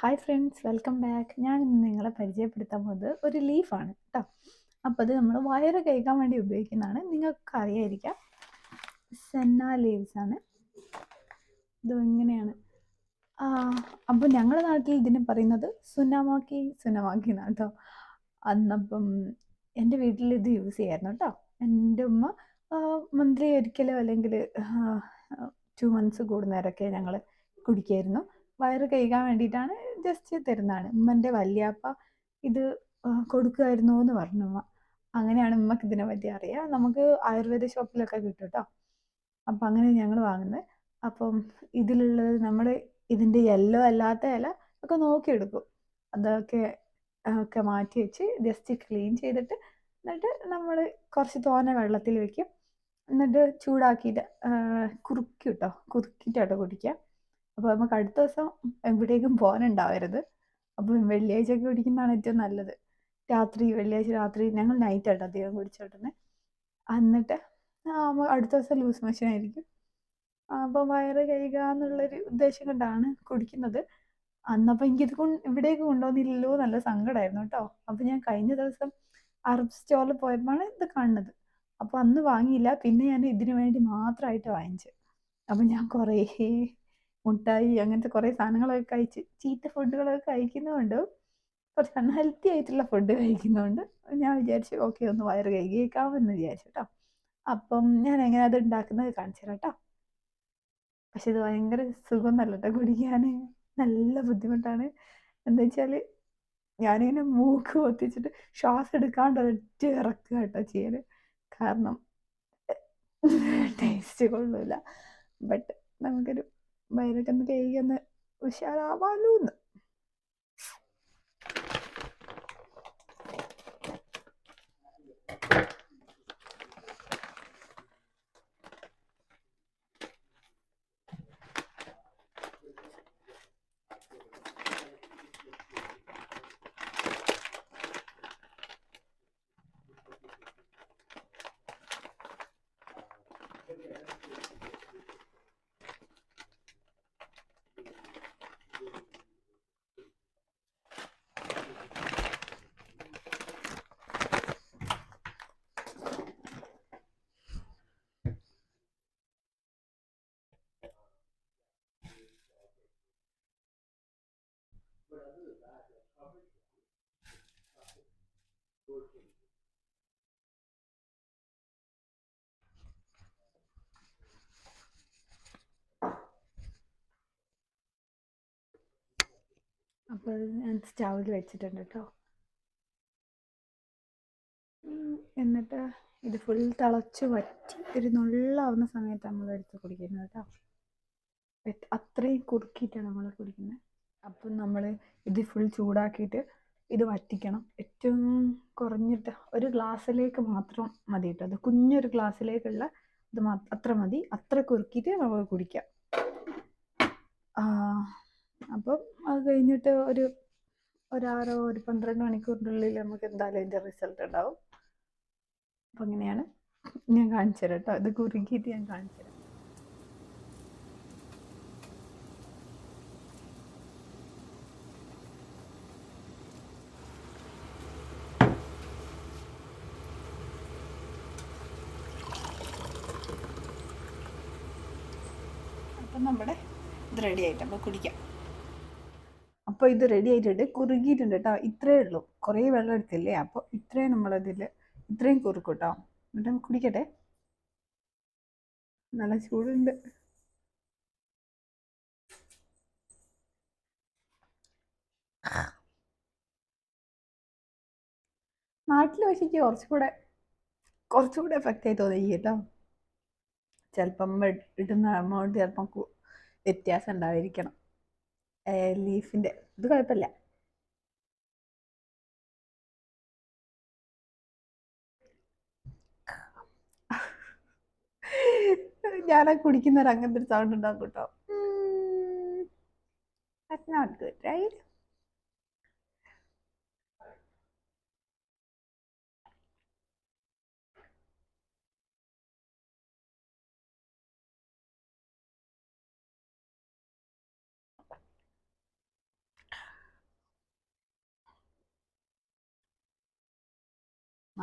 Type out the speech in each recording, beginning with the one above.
Hi friends, welcome back. ഞാൻ ഇന്ന് നിങ്ങളെ പരിചയപ്പെടുത്താൻ പോകുന്നത് ഒരു ലീഫാണ് കേട്ടോ. അപ്പോൾ അത് നമ്മൾ വയറ് കഴുകാൻ വേണ്ടി ഉപയോഗിക്കുന്നതാണ്. നിങ്ങൾക്ക് അറിയായിരിക്കാം, സെന്ന ലീവ്സ് ആണ്. ഇത് ഇങ്ങനെയാണ്. അപ്പോൾ ഞങ്ങളുടെ നാട്ടിൽ ഇതിനെ പറയുന്നത് സുനമാക്കി സുനമാക്കി എന്നാണ് കേട്ടോ. അന്നപ്പം എൻ്റെ വീട്ടിൽ ഇത് യൂസ് ചെയ്യായിരുന്നു കേട്ടോ. എൻ്റെ ഉമ്മ മന്ത്ലി ഒരിക്കലോ അല്ലെങ്കിൽ 2 മന്ത്സ് കൂടുന്നവരൊക്കെ ഞങ്ങൾ കുടിക്കായിരുന്നു. വയറ് കഴുകാൻ വേണ്ടിയിട്ടാണ്, ജസ്റ്റ് തരുന്നതാണ്. ഉമ്മൻ്റെ വല്യാപ്പ ഇത് കൊടുക്കുമായിരുന്നു എന്ന് പറഞ്ഞു ഉമ്മ. അങ്ങനെയാണ് ഉമ്മക്ക് ഇതിനെ പറ്റി അറിയാം. നമുക്ക് ആയുർവേദ ഷോപ്പിലൊക്കെ കിട്ടും കേട്ടോ. അപ്പം അങ്ങനെ ഞങ്ങൾ വാങ്ങുന്നത്. അപ്പം ഇതിലുള്ളത് നമ്മൾ ഇതിൻ്റെ യെല്ലോ അല്ലാത്ത ഇല ഒക്കെ നോക്കിയെടുക്കും. അതൊക്കെ ഒക്കെ മാറ്റി വെച്ച് ജസ്റ്റ് ക്ലീൻ ചെയ്തിട്ട്, എന്നിട്ട് നമ്മൾ കുറച്ച് തോനെ വെള്ളത്തിൽ വെക്കും. എന്നിട്ട് ചൂടാക്കിയിട്ട് കുറുക്കി കേട്ടോ, കുറുക്കിയിട്ടാട്ടോ കുടിക്കുക. അപ്പോൾ നമുക്ക് അടുത്ത ദിവസം എവിടേക്കും പോകാനുണ്ടാവരുത്. അപ്പം വെള്ളിയാഴ്ചയൊക്കെ കുടിക്കുന്നതാണ് ഏറ്റവും നല്ലത്. വെള്ളിയാഴ്ച രാത്രി ഞങ്ങൾ നൈറ്റായിട്ട് അധികം കുടിച്ചോട്ടുന്നത്. എന്നിട്ട് അടുത്ത ദിവസം ലൂസ് മോഷൻ ആയിരിക്കും. അപ്പോൾ വയറ് കഴുകുക എന്നുള്ളൊരു ഉദ്ദേശം കൊണ്ടാണ് കുടിക്കുന്നത്. അന്നപ്പോൾ എനിക്കിത് ഇവിടേക്ക് കൊണ്ടുവന്നില്ലല്ലോ, നല്ല സങ്കടമായിരുന്നു കേട്ടോ. അപ്പോൾ ഞാൻ കഴിഞ്ഞ ദിവസം അറബ് സ്റ്റോറിൽ പോയപ്പോഴാണ് ഇത് കാണുന്നത്. അപ്പോൾ അന്ന് വാങ്ങിയില്ല, പിന്നെ ഞാൻ ഇതിനു വേണ്ടി മാത്രമായിട്ട് വാങ്ങിച്ചു. അപ്പം ഞാൻ കുറേ മുട്ടായി അങ്ങനത്തെ കുറേ സാധനങ്ങളൊക്കെ കഴിച്ച്, ചീത്ത ഫുഡുകളൊക്കെ കഴിക്കുന്നതുകൊണ്ട്, കുറച്ച് അൺഹെൽത്തി ആയിട്ടുള്ള ഫുഡ് കഴിക്കുന്നതുകൊണ്ട് ഞാൻ വിചാരിച്ചു ഓക്കെ ഒന്ന് വയറ് കഴുകിയേക്കാമെന്ന് വിചാരിച്ചു കേട്ടോ. അപ്പം ഞാൻ എങ്ങനെ അത് ഉണ്ടാക്കുന്നത് കാണിച്ചു തരാം കേട്ടോ. പക്ഷെ ഇത് ഭയങ്കര സുഖം നല്ല കേട്ടോ കുടിക്കാൻ. നല്ല ബുദ്ധിമുട്ടാണ്. എന്താ വെച്ചാൽ ഞാനിങ്ങനെ മൂക്ക് പൊത്തിച്ചിട്ട് ശ്വാസം എടുക്കാണ്ട് ഒറ്റ ഇറക്കുക കേട്ടോ ചെയ്യൽ. കാരണം ടേസ്റ്റ് കൊള്ളൂല. ബട്ട് നമുക്കൊരു വയറൊക്കെ ഒന്ന് കഴുകിയൊന്ന് ഉഷാറാവാലോ എന്ന്. അപ്പോൾ ഞാൻ സ്റ്റൗവിൽ വെച്ചിട്ടുണ്ട് കേട്ടോ. എന്നിട്ട് ഇത് ഫുൾ തിളച്ച് വറ്റി ഒരു നുള്ളാവുന്ന സമയത്ത് നമ്മൾ എടുത്ത് കുടിക്കുന്നത് കേട്ടോ. അത്രയും കുറുക്കിയിട്ടാണ് നമ്മൾ കുടിക്കുന്നത്. അപ്പം നമ്മൾ ഇത് ഫുൾ ചൂടാക്കിയിട്ട് ഇത് വറ്റിക്കണം. ഏറ്റവും കുറഞ്ഞിട്ട് ഒരു ഗ്ലാസ്സിലേക്ക് മാത്രം മതി കേട്ടോ. അത് കുഞ്ഞൊരു ഗ്ലാസ്സിലേക്കുള്ള ഇത് അത്ര മതി. അത്ര കുറുക്കിയിട്ട് നമ്മൾ കുടിക്കാം. അപ്പം അത് കഴിഞ്ഞിട്ട് ഒരു 12 മണിക്കൂറിൻ്റെ ഉള്ളിൽ നമുക്ക് എന്തായാലും അതിൻ്റെ റിസൾട്ട് ഉണ്ടാവും. അപ്പം അങ്ങനെയാണ് ഞാൻ കാണിച്ചു തരാം കേട്ടോ. ഇത് കുറുക്കിയിട്ട് ഞാൻ കാണിച്ചു തരാം. അപ്പം നമ്മുടെ ഇത് റെഡി ആയിട്ട് അപ്പോൾ കുടിക്കാം. അപ്പോൾ ഇത് റെഡി ആയിട്ടുണ്ട്, കുറുകിയിട്ടുണ്ട് കേട്ടോ. ഇത്രയേ ഉള്ളൂ, കുറേ വെള്ളം എടുത്തില്ലേ, അപ്പോൾ ഇത്രയും നമ്മളതിൽ ഇത്രയും കുറുക്കും കേട്ടോ. എന്നിട്ട് കുടിക്കട്ടെ. നല്ല ചൂടുണ്ട്. നാട്ടിൽ വെച്ചിട്ട് കുറച്ചുകൂടെ എഫക്റ്റ് ആയി തോന്നി കേട്ടോ. ചിലപ്പം ഇടുന്ന എമൗണ്ട് ചിലപ്പം വ്യത്യാസം ഉണ്ടായിരിക്കണം. ലീഫിൻ്റെ ഇത് കുഴപ്പമില്ല. ഞാനാ കുടിക്കുന്നവർ അങ്ങനത്തെ ഒരു സൗണ്ട് ഉണ്ടാക്കും കേട്ടോ. That's not good, right?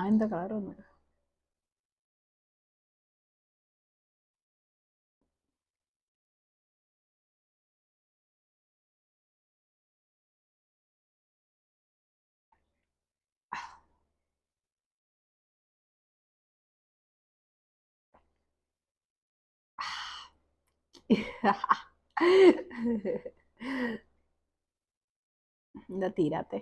എന്താ കളറൊന്നും എന്താ തീരാത്തെ?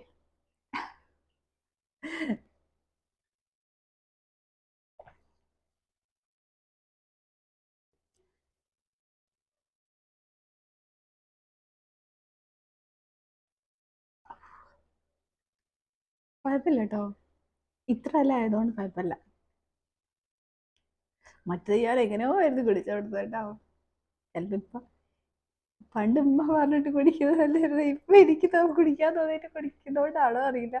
കുഴപ്പമില്ല കേട്ടോ, ഇത്ര അല്ല ആയതുകൊണ്ട് കുഴപ്പമില്ല. മറ്റത് ഞാൻ എങ്ങനെയോ ആയിരുന്നു കുടിച്ചോടുത്തത് കേട്ടോ. ചിലപ്പോ ഇപ്പൊ പണ്ട് ഉമ്മ പറഞ്ഞിട്ട് കുടിക്കുന്നതല്ലായിരുന്നു, ഇപ്പൊ എനിക്ക് കുടിക്കാൻ തോന്നിയിട്ട് കുടിക്കുന്നോണ്ടാണോ അറിയില്ല,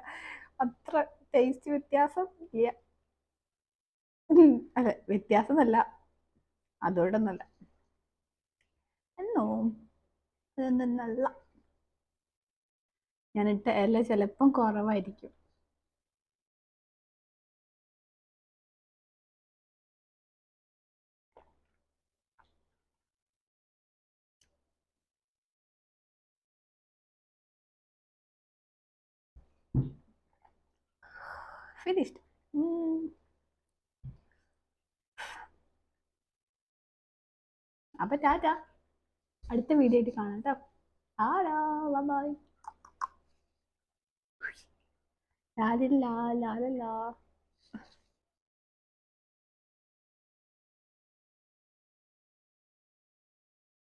അത്ര ടേസ്റ്റ് വ്യത്യാസം ഇല്ല. അതെ, വ്യത്യാസം എന്നല്ല, അതുകൊണ്ടൊന്നല്ല, എന്നോ അതൊന്നും നല്ല. ഞാനിട്ട ഇല ചിലപ്പം കുറവായിരിക്കും. ഫിനിഷ്ഡ്. അപ്പൊ ടാറ്റ, അടുത്ത വീഡിയോ ആയിട്ട് കാണാം കേട്ടോ. ആടാ, ബൈ. ലാലില്ലാ ലാലല്ലാ.